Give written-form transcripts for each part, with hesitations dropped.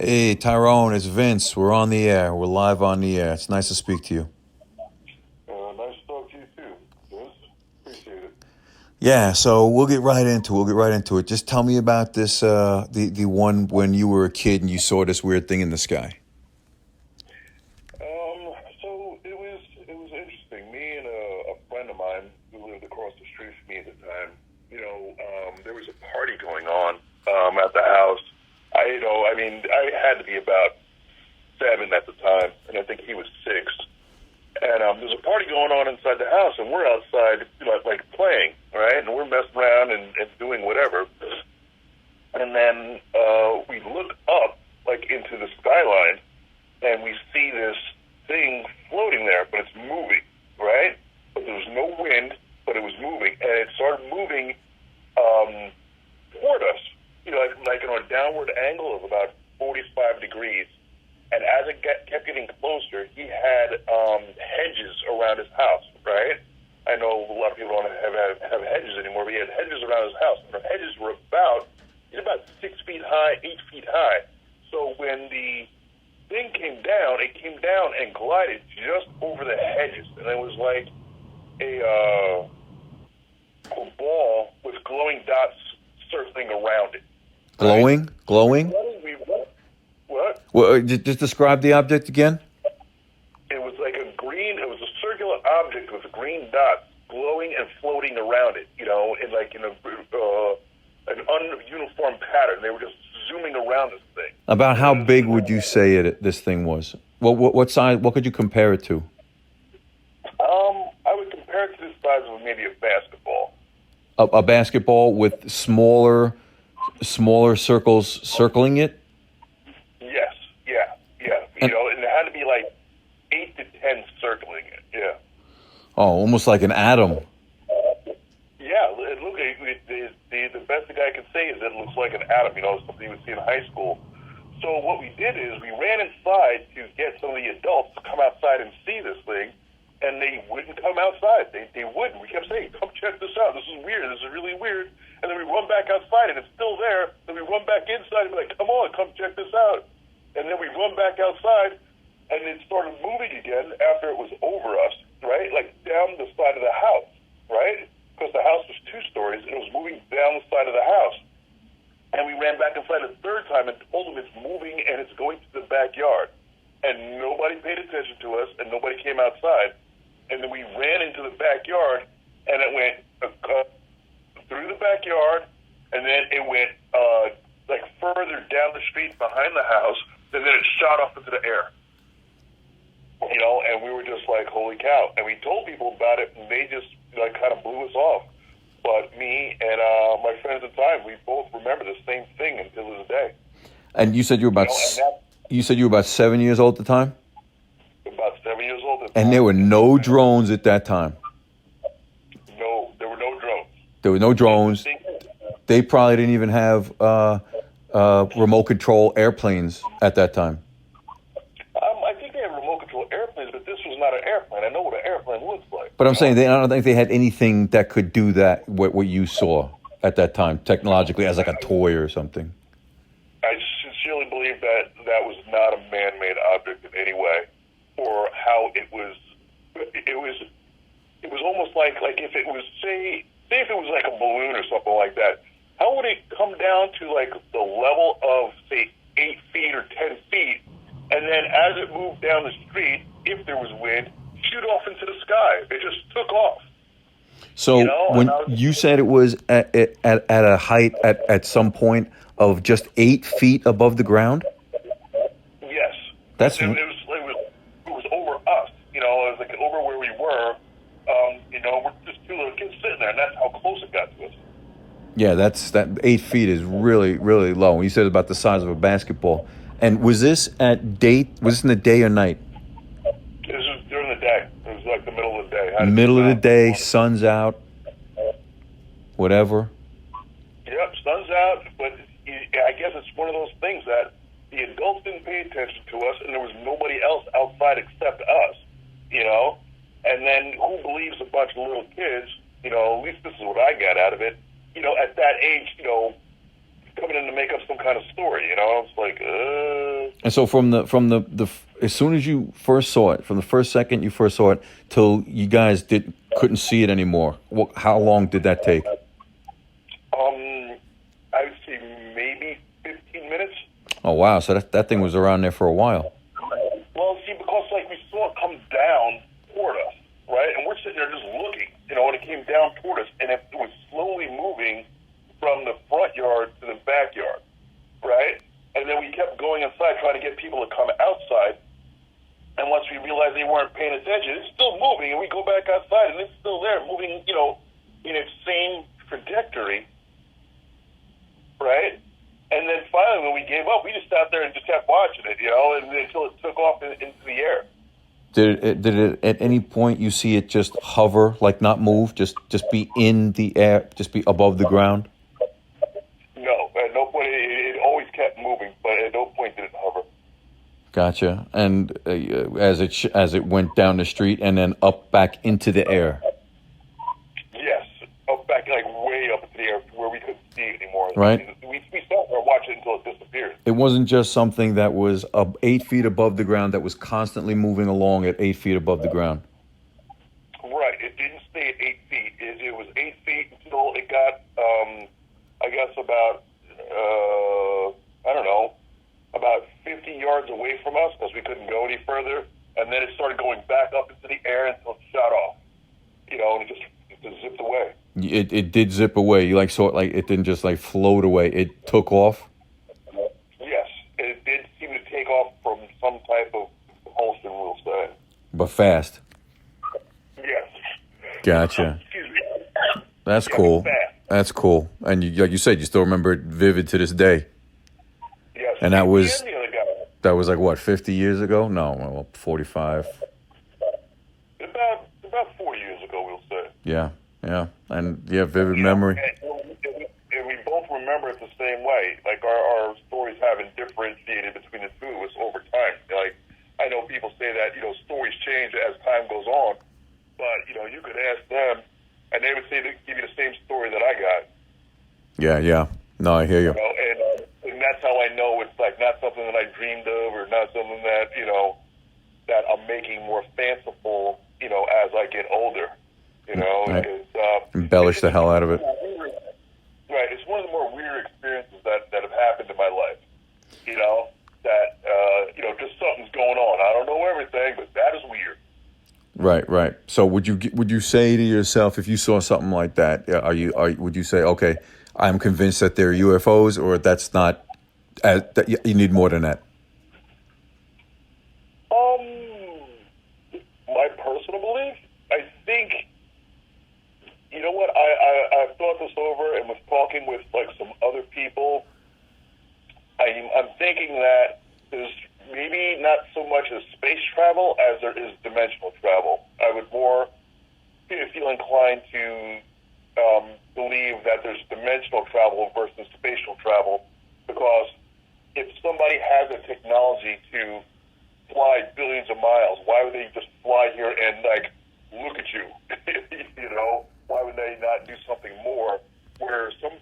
Hey, Tyrone, it's Vince. We're on the air. We're live on the air. It's nice to speak to you. Nice to talk to you too, Vince. Appreciate it. Yeah, so we'll get right into it. We'll get right into it. Just tell me about this, the one when you were a kid and you saw this weird thing in the sky. So it was interesting. Me and a friend of mine who lived across the street from me at the time. There was a party going on at the house. I had to be about 7 at the time, and I think he was 6. And there's a party going on inside the house, and we're outside, like playing, right? And we're messing around and doing whatever. And then we look up, like into the skyline, and we see this thing floating there, but it's moving, right? But there was no wind, but it was moving, and it started moving toward us, like in a downward angle of about 45 degrees. And as it kept getting closer, he had hedges around his house, right? I know a lot of people don't have hedges anymore, but he had hedges around his house. And the hedges were about 6 feet high, 8 feet high. So when the thing came down, it came down and glided just over the hedges. And it was like a ball with glowing dots circling around it. Right? Glowing? Glowing? What? Well, just describe the object again. It was like it was a circular object with green dots glowing and floating around it, in an ununiform pattern. They were just zooming around this thing. About how big would you say this thing was? What size? What could you compare it to? I would compare it to the size of maybe a basketball. A basketball with smaller circles circling it? Yes, yeah. And it had to be like 8 to 10 circling it. Yeah. Oh, almost like an atom. Yeah, the best thing I can say is it looks like an atom, something you would see in high school. So what we did is we ran inside to get some of the adults to come outside and see this thing, and they wouldn't come outside. They wouldn't. We kept saying, come check this out. This is weird. This is really weird. And then we run back outside, and it's still there. Then we run back inside and be like, come on, come check this out. And then we run back outside, and it started moving again after it was over us, right? Like down the side of the house, right? Because the house was 2 stories, and it was moving down the side of the house. And we ran back inside a third time and told them it's moving and it's going to the backyard. And nobody paid attention to us, and nobody came outside. And then we ran into the backyard, and it went through the backyard, and then it went like further down the street behind the house, and then it shot off into the air. And we were just like, holy cow. And we told people about it, and they just kind of blew us off. But me and my friends at the time, we both remember the same thing until this day. And you said you were about 7 years old at the time? About 7 years old at the And time. there were no drones at that time? No, there were no drones. There were no drones. They probably didn't even have remote control airplanes at that time. I think they had remote control airplanes, but this was not an airplane. I know what an airplane looks like. But I'm saying I don't think they had anything that could do that, what you saw at that time, technologically, as like a toy or something. I sincerely believe that was not a man-made object in any way, or how it was. It was almost like if it was say if it was like a balloon or something like that. How would it come down to like the level of say 8 feet or 10 feet, and then as it moved down the street, if there was wind, shoot off into the sky? It just took off. So when you said it was at a height at some point of just 8 feet above the ground? Yes. That's it was over us. It was like over where we were. We're just 2 little kids sitting there, and that's how close it got to us. Yeah, that 8 feet is really, really low. You said about the size of a basketball. And was this in the day or night? This was during the day. It was like the middle of the day. Middle of the day, sun's out, whatever. Yep, sun's out, but I guess it's one of those things that the adults didn't pay attention to us, and there was nobody else outside except us, And then who believes a bunch of little kids, at least this is what I got out of it, at that age, coming in to make up some kind of story. You know, it's like, And so from the as soon as you first saw it, from the first second you first saw it till you guys couldn't see it anymore, how long did that take? I would say maybe 15 minutes. Oh wow! So that thing was around there for a while. Well, see, because like we saw it come down toward us, right? And we're sitting there just looking, you know, and it came down toward us, and it was slowly moving from the front yard to the backyard, right? And then we kept going inside trying to get people to come outside. And once we realized they weren't paying attention, it's still moving, and we go back outside, and it's still there, moving, you know, in its same trajectory, right? And then finally, when we gave up, we just sat there and just kept watching it, you know, and until it took off into the air. Did it at any point you see it just hover, like not move, just be in the air, just be above the ground? No, at no point. It always kept moving, but at no point did it hover. Gotcha. And as it went down the street and then up back into the air. Yes, up back, like way up into the air where we couldn't see it anymore. Right. We sat there watching it until it disappeared. It wasn't just something that was 8 feet above the ground that was constantly moving along at 8 feet above the ground. Right. It didn't stay at 8 feet. It was 8 feet until it got, I guess, about, I don't know, about 50 yards away from us because we couldn't go any further. And then it started going back up into the air until it shot off. You know, and it just zipped away. It did zip away. You like saw it, like it didn't just like float away. It took off. Yes, it did seem to take off from some type of propulsion, we'll say. But fast. Yes. Gotcha. Excuse me. That's Yeah, cool. fast. That's cool. And you, like you said, you still remember it vivid to this day. Yes. And that was the other guy. that was like what, 50 years ago? No, well, 45. About 4 years ago, we'll say. Yeah. And yeah, vivid memory. And we both remember it the same way. Like our stories haven't differentiated between the two of us over time. Like I know people say that, you know, stories change as time goes on, but you know, you could ask them and they would say they give you the same story that I got. Yeah. No, I hear you. You know, and that's how I know it's like not something that I dreamed of or not something that, you know, that I'm making more fanciful, you know, as I get older. You know, Right. it's, Embellish the hell out of it. Right, it's one of the more weird experiences that have happened in my life. You know, that you know, just something's going on. I don't know everything, but that is weird. Right. So would you say to yourself, if you saw something like that, would you say, okay, I'm convinced that they're UFOs, or that's not, that you need more than that? My personal belief, I think, you know what, I've thought this over and was talking with like some other people. I'm thinking that there's maybe not so much as space travel as there is dimensional travel. I would more feel inclined to believe that there's dimensional travel versus spatial travel, because if somebody has a technology to fly billions of miles, why would they just fly here and like look at you? You know, why would they not do something more? Where some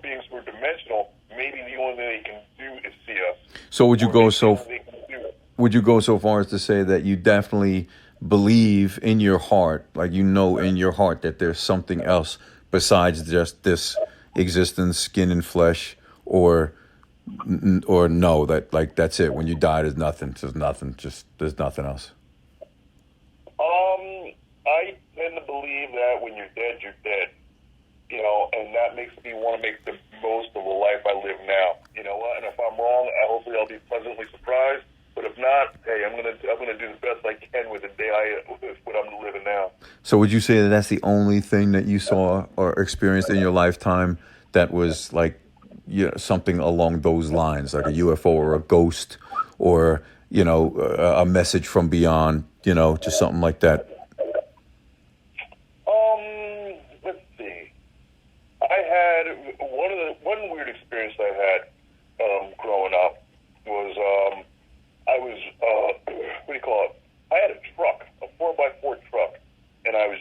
beings who are dimensional, maybe the only thing they can do is see us. So would you go so so? far as to say that you definitely believe in your heart, like you know in your heart that there's something else besides just this existence, skin and flesh, or no, that like that's it? When you die, there's nothing, there's nothing else. I tend to believe that when you're dead, you're dead. You know, and that makes me want to make the most of the life I live now. You know what? And if I'm wrong, hopefully I'll be pleasantly surprised. But if not, hey, I'm gonna do the best I can with the day with what I'm living now. So would you say that that's the only thing that you saw or experienced in your lifetime that was like, you know, something along those lines, like a UFO or a ghost, or you know, a message from beyond, you know, just something like that? Let's see. I had one weird experience I had growing up was I was what do you call it? I had a truck, a 4x4 truck, and I was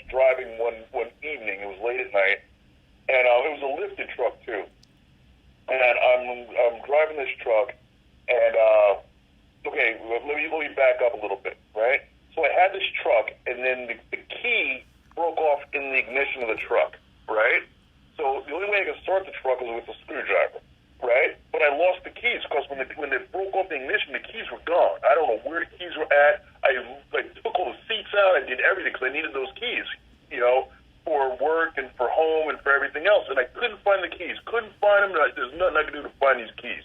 driving one evening. It was late at night, and it was a lifted truck too. out. I did everything because I needed those keys, for work and for home and for everything else. And I couldn't find the keys. Couldn't find them. There's nothing I could do to find these keys.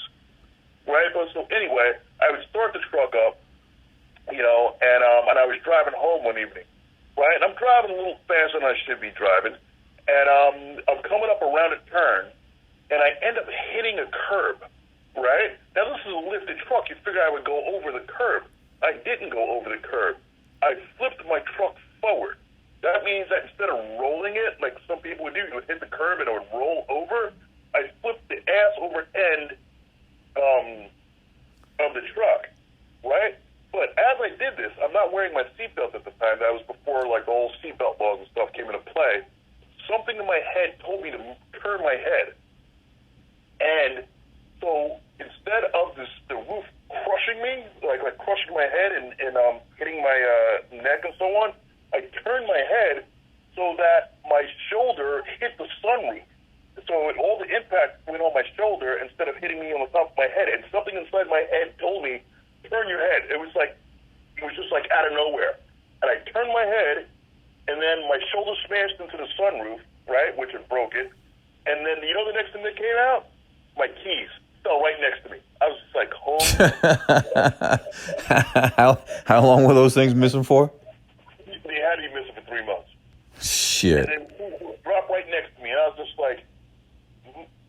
Right? But so anyway, I would start the truck up, and I was driving home one evening. Right? And I'm driving a little faster than I should be driving. And I'm coming up around a turn, and I end up hitting a curb. Right? Now, this is a lifted truck. You figure I would go over the curb. I didn't go over the curb. I flipped my truck forward. That means that instead of rolling it, like some people would do, you would hit the curb and it would roll over. I flipped the ass over end of the truck, right? But as I did this, I'm not wearing my seatbelt at the time. That was before like the whole seatbelt laws and stuff came into play. Something in my head told me to turn my head. And so instead of the roof crushing me, like crushing my head and hitting my neck and so on, I turned my head so that my shoulder hit the sunroof. So all the impact went on my shoulder instead of hitting me on the top of my head. And something inside my head told me, turn your head. It was just like out of nowhere. And I turned my head, and then my shoulder smashed into the sunroof, right, which had broke it. And then the next thing that came out? My keys fell right next to me. I was just like, oh. How long were those things missing for? They had to be missing for 3 months. Shit. And then dropped right next to me, and I was just like,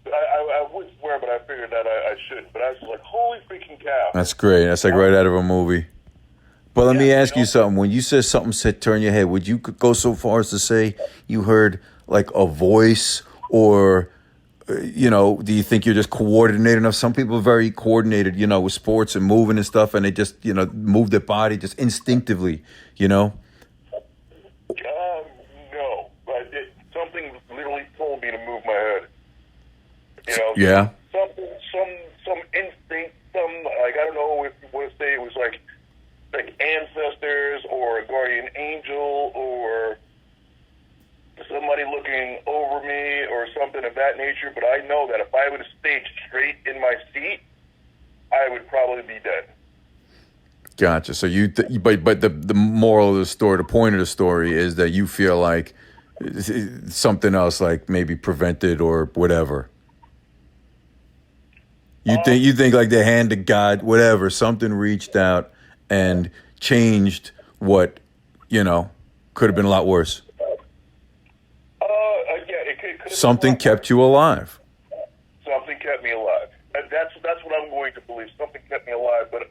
I would swear, but I figured that I shouldn't. But I was just like, holy freaking cow. That's great. That's like right out of a movie. But let me ask you something. When you said something said turn your head, would you go so far as to say you heard like a voice or, do you think you're just coordinated enough? Some people are very coordinated, with sports and moving and stuff, and they just, move their body just instinctively, No. Something literally told me to move my head. Yeah. Some instinct, I don't know if you want to say it was like ancestors or a guardian angel or somebody looking over me or something of that nature. But I know that if I would have stayed straight in my seat, I would probably be dead. Gotcha. So but the moral of the story, the point of the story is that you feel like something else, like maybe prevented or whatever. You think like the hand of God, whatever, something reached out and changed what, could have been a lot worse. It could something kept you alive. Something kept me alive. That's what I'm going to believe. Something kept me alive, but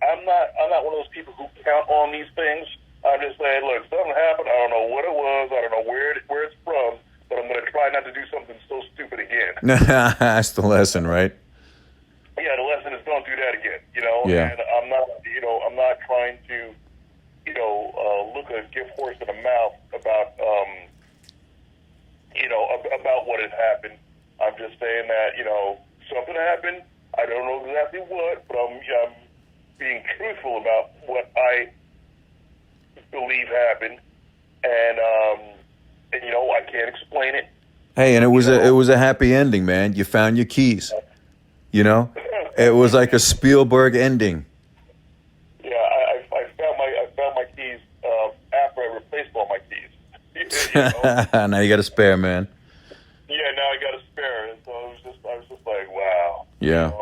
I'm not one of those people who count on these things. I'm just saying, look, something happened. I don't know what it was. I don't know where it's from, but I'm going to try not to do something so stupid again. That's the lesson, right? Yeah, the lesson is don't do that again. Yeah. And I'm not trying to, look a gift horse in the mouth about, about what had happened. I'm just saying that, something happened. I don't know exactly what, but I'm being truthful about what I believe happened, and I can't explain it. Hey, and it was a happy ending, man. You found your keys. It was like a Spielberg ending. Yeah, I found my keys after I replaced all my keys. Now you got a spare, man. Yeah, now I got a spare, and so I was just like, wow. Yeah.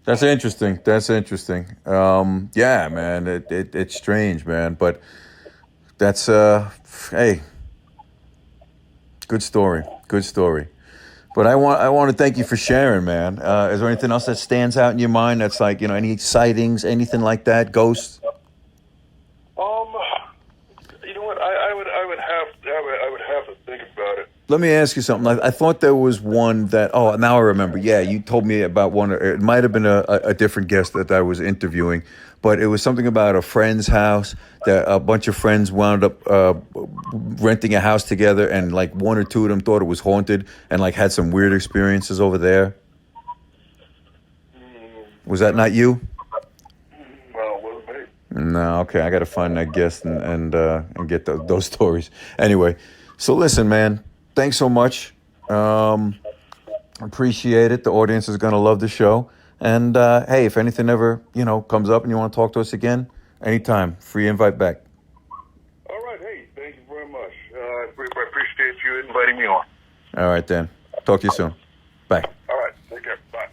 That's interesting. Yeah, man. It's strange, man. But that's hey, good story. But I want to thank you for sharing, man. Is there anything else that stands out in your mind? That's like any sightings, anything like that, ghosts? You know what? I would have to think about it. Let me ask you something. I thought there was one that. Oh, now I remember. Yeah, you told me about one. It might have been a different guest that I was interviewing, but it was something about a friend's house that a bunch of friends wound up renting a house together, and like one or two of them thought it was haunted, and like had some weird experiences over there. Was that not you? Well, it wasn't me. No, okay. I got to find that guest and get those stories. Anyway, so listen, man. Thanks so much. Appreciate it. The audience is going to love the show. And hey, if anything ever, comes up and you want to talk to us again, anytime, free invite back. Thank you very much. I appreciate you inviting me on. All right, then. Talk to you soon. Bye. All right. Take care. Bye.